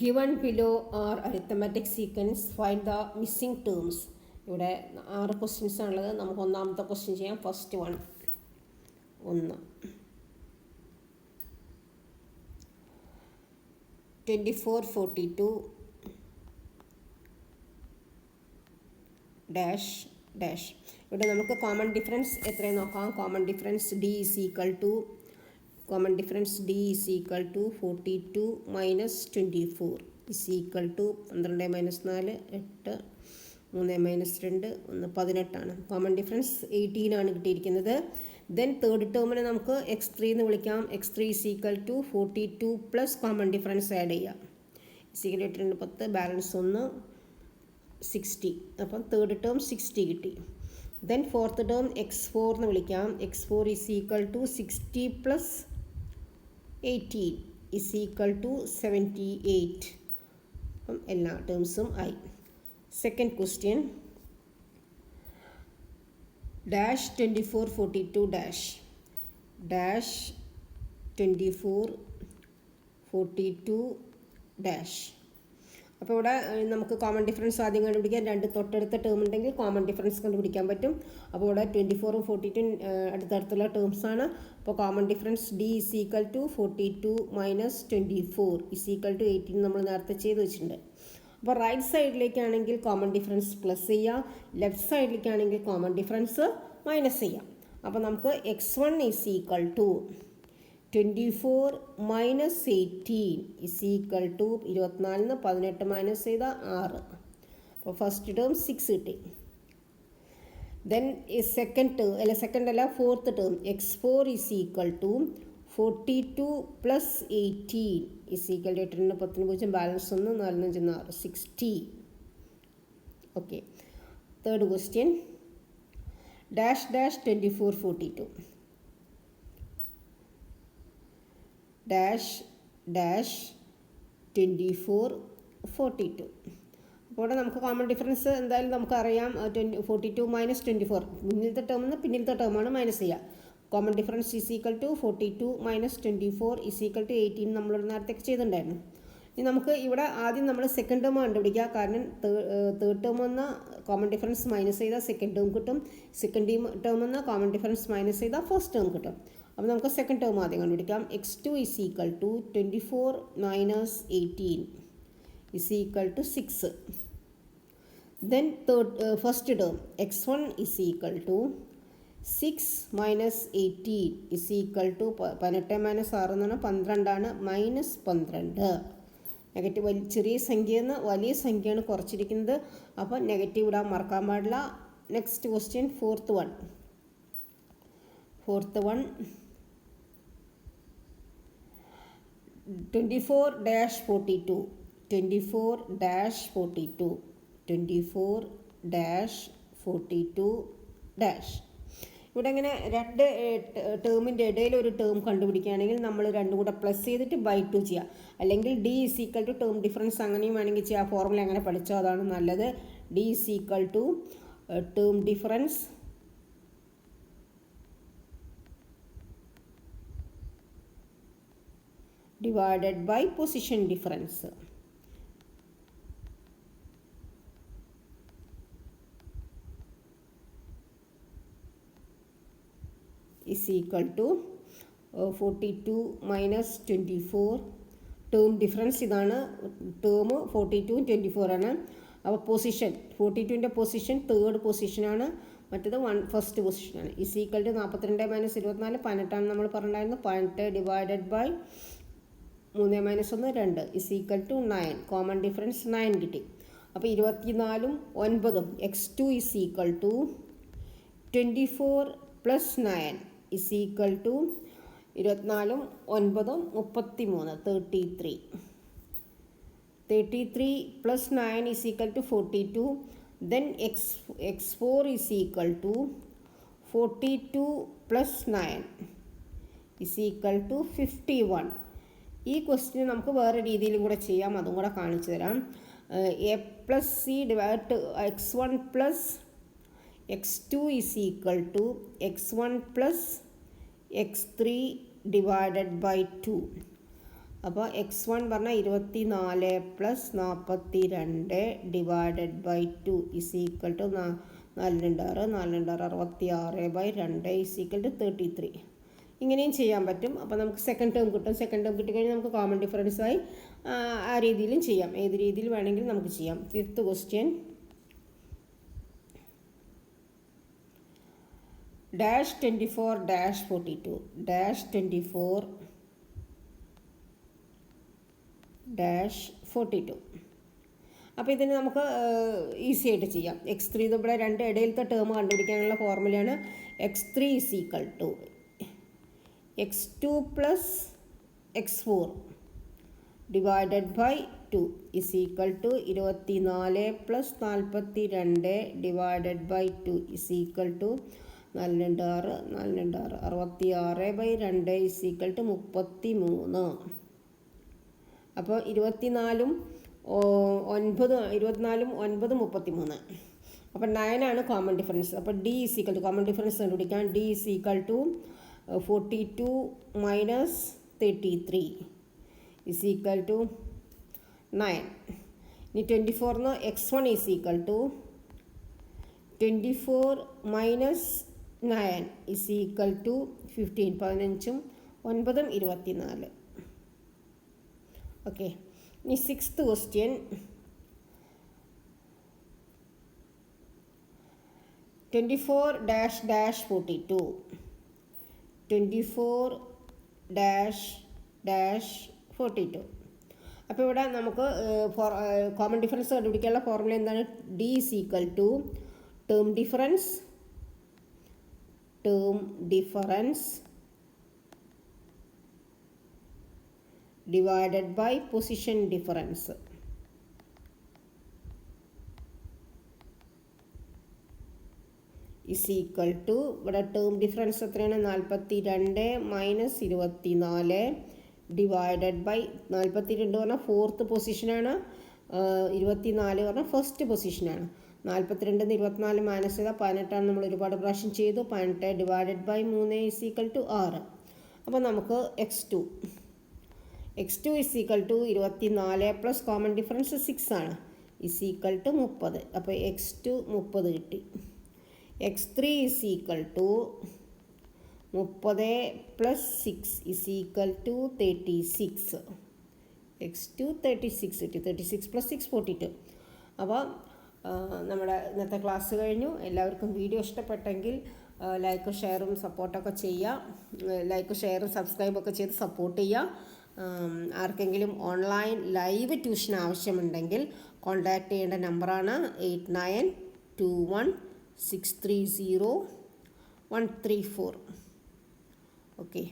Given below are arithmetic sequence, find the missing terms. ഇവിടെ 6 questions ആണുള്ളത്. നമുക്ക് ഒന്നാമത്തെ ക്വസ്റ്റ്യൻ ചെയ്യാം. First one 2442 dash dash. ഇവിടെ നമുക്ക് കോമൺ ഡിഫറൻസ് എത്രയും നോക്കാം. Common difference d is equal to 42 minus 24 is equal to 12 minus 4 8 3 minus 2 18 ആണ്. കോമൺ ഡിഫറൻസ് 18 ആണ് കിട്ടിയിരിക്കുന്നത്. ദെൻ തേർഡ് ടേമിനെ നമുക്ക് x3 എന്ന് വിളിക്കാം. x3 is equal to 42 plus common difference add ചെയ്യാം. Secret 2 10 balance 1 60. അപ്പം തേർഡ് ടേം 60 കിട്ടി. ദെൻ ഫോർത്ത് ടേം x4 എന്ന് വിളിക്കാം. x4 is equal to 60 plus 18 is equal to 78. അപ്പം എല്ലാ ടേംസും ആയി. Second question dash 2442 dash 2442 dash. അപ്പോൾ ഇവിടെ നമുക്ക് കോമൺ ഡിഫറൻസ് ആദ്യം കണ്ടുപിടിക്കാം. രണ്ട് തൊട്ടടുത്ത ടേം ഉണ്ടെങ്കിൽ കോമൺ ഡിഫറൻസ് കണ്ടുപിടിക്കാൻ പറ്റും. അപ്പോൾ ഇവിടെ 24 42 അടുത്തടുത്തുള്ള ടേംസാണ്. അപ്പോൾ common difference d is equal to 42 minus 24 is equal to 18 നമ്മൾ നേരത്തെ ചെയ്ത് വെച്ചിട്ടുണ്ട്. അപ്പോൾ റൈറ്റ് സൈഡിലേക്കാണെങ്കിൽ കോമൺ ഡിഫറൻസ് പ്ലസ് ചെയ്യാം, ലെഫ്റ്റ് സൈഡിലേക്കാണെങ്കിൽ കോമൺ ഡിഫറൻസ് മൈനസ് ചെയ്യാം. അപ്പോൾ നമുക്ക് x1 is equal to 24 minus 18 is equal to 24 18 minus ചെയ്താൽ 6. അപ്പോൾ ഫസ്റ്റ് ടേം 6 കിട്ടി. Then fourth term x4 is equal to 42 plus 18 is equal to 8 10 0 balance 1 4 5 6 60. Okay. Third question dash dash 2442 dash dash 2442. അപ്പോൾ ഇവിടെ നമുക്ക് common difference എന്തായാലും നമുക്കറിയാം. 42 minus 24 മുന്നിലത്തെ ടേമിൽ നിന്ന് പിന്നിലത്തെ ടേമാണ് മൈനസ് ചെയ്യുക. Common difference is equal to 42 minus 24 is equal to 18 നമ്മളൊരു നേരത്തെ ചെയ്തിട്ടുണ്ടായിരുന്നു. ഇനി നമുക്ക് ഇവിടെ ആദ്യം നമ്മൾ സെക്കൻഡ് ടേം കണ്ടുപിടിക്കുക. കാരണം തേർഡ് ടേം എന്ന കോമൺ ഡിഫറൻസ് മൈനസ് ചെയ്താൽ സെക്കൻഡ് ടേം കിട്ടും. സെക്കൻഡ് ടേം എന്ന കോമൺ ഡിഫറൻസ് മൈനസ് ചെയ്താൽ ഫസ്റ്റ് ടേം കിട്ടും. അപ്പോൾ നമുക്ക് സെക്കൻഡ് ടേം ആദ്യം കണ്ടുപിടിക്കാം. x2 is equal to 24 minus 18 is equal to 6. Then first term x1 is equal to 6 minus 18 is equal to 18 minus 6 എന്ന് പറഞ്ഞാൽ 12 മൈനസ് 12. നെഗറ്റീവ് ചെറിയ സംഖ്യയിൽ നിന്ന് വലിയ സംഖ്യയാണ് കുറച്ചിരിക്കുന്നത്. അപ്പോൾ നെഗറ്റീവ് ഇടാൻ മറക്കാൻ പാടില്ല. Next question fourth one 24-42 dash. ഇവിടെ ഇങ്ങനെ രണ്ട് ടേമിൻ്റെ ഇടയിൽ ഒരു ടേം കണ്ടുപിടിക്കുകയാണെങ്കിൽ നമ്മൾ രണ്ടും കൂടെ പ്ലസ് ചെയ്തിട്ട് ബൈ 2 ചെയ്യുക. അല്ലെങ്കിൽ d is equal to term difference അങ്ങനെയും വേണമെങ്കിൽ ചെയ്യുക. ഫോർമുല അങ്ങനെ പഠിച്ചോ, അതാണ് നല്ലത്. d is equal to term difference divided by position difference is equal to 42 minus 24. Term difference ഇതാണ്. ടേം 42 24 ആണ്. അപ്പോൾ പൊസിഷൻ 42ൻ്റെ പൊസിഷൻ തേർഡ് പൊസിഷനാണ്, മറ്റേത് ഫസ്റ്റ് പൊസിഷനാണ്. ഇസ് ഈക്വൽ ടു 42 മൈനസ് 24 18 നമ്മൾ പറഞ്ഞിട്ടുണ്ടായിരുന്നു. 18 divided by 3 minus 1 2 is equal to 9. Common difference 9 കിട്ടി. അപ്പോൾ 24 9 x2 is equal to 24 plus 9 is equal to 24 9 33 33 plus 9 is equal to 42. Then x4 is equal to 42 plus 9 is equal to 51. ഈ question നമുക്ക് വേറെ രീതിയിലും കൂടെ ചെയ്യാം, അതും കൂടെ കാണിച്ചു തരാം. a plus C divide x1 plus x2 is equal to x1 plus x3 divided by 2. അപ്പോൾ x1 പറഞ്ഞാൽ 24 plus 42 divided by 2 is equal to 4 2 6 4 2 66 by 2 is equal to 33. ഇങ്ങനെയും ചെയ്യാൻ പറ്റും. അപ്പോൾ നമുക്ക് സെക്കൻഡ് ടേം കിട്ടും. സെക്കൻഡ് ടേം കിട്ടിക്കഴിഞ്ഞാൽ നമുക്ക് കോമൺ ഡിഫറൻസായി ആ രീതിയിലും ചെയ്യാം. ഏത് രീതിയിൽ വേണമെങ്കിലും നമുക്ക് ചെയ്യാം. Fifth question, dash 24 dash 42 dash 24 dash 42. അപ്പോൾ ഇതിന് നമുക്ക് ഈസി ആയിട്ട് ചെയ്യാം. x3 ഇവിടെ രണ്ട് ഇടയിലത്തെ ടേം കണ്ടുപിടിക്കാനുള്ള ഫോർമുലയാണ് x3 is equal to x2 plus x4 divided by 2 is equal to 24 plus 42 divided by 2 is equal to 4 2 6 4 2 6 66 by 2 is equal to 33. അപ്പോൾ 24 9 33. അപ്പോൾ 9 ആണ് കോമൺ ഡിഫറൻസ്. അപ്പോൾ D is equal to common difference കണ്ടുപിടിക്കാൻ D is equal to 42 minus 33 is equal to 9. ഇനി 24 x1 is equal to 24 minus 9 is equal to 15. 15 9 24. Okay. ഇനി sixth question, (24 dash dash 42 24 dash dash 42). അപ്പോൾ ഇവിടെ നമുക്ക് common difference കണ്ടുപിടിക്കാനുള്ള formula എന്താണ്? D is equal to term difference divided by position difference. is equal to ഇവിടെ term difference എത്രയാണ്? 42 minus 24 divided by 42 പറഞ്ഞാൽ fourth പൊസിഷനാണ്, 24 പറഞ്ഞാൽ ഫസ്റ്റ് പൊസിഷനാണ്. 42 24 മൈനസ് ചെയ്താൽ 18 നമ്മൾ ഒരുപാട് പ്രാവശ്യം ചെയ്തു. 18 divided by 3 is equal to 6. അപ്പോൾ നമുക്ക് x2 is equal to 24 plus common difference 6 ആണ്, ഇസ് ഈക്വൽ ടു 30. അപ്പോൾ x2 30 കിട്ടി. x3 is equal to 30 plus 6 is equal to 36. x2 36 കിട്ടി. 36 പ്ലസ് 6 42. അപ്പോൾ നമ്മുടെ ഇന്നത്തെ ക്ലാസ് കഴിഞ്ഞു. എല്ലാവർക്കും വീഡിയോ ഇഷ്ടപ്പെട്ടെങ്കിൽ ലൈക്കും ഷെയറും സപ്പോർട്ടൊക്കെ ചെയ്യുക. ലൈക്ക് ഷെയറും സബ്സ്ക്രൈബൊക്കെ ചെയ്ത് സപ്പോർട്ട് ചെയ്യുക. ആർക്കെങ്കിലും ഓൺലൈൻ ലൈവ് ട്യൂഷൻ ആവശ്യമുണ്ടെങ്കിൽ കോൺടാക്റ്റ് ചെയ്യേണ്ട നമ്പറാണ് 8921630134. ഓക്കെ.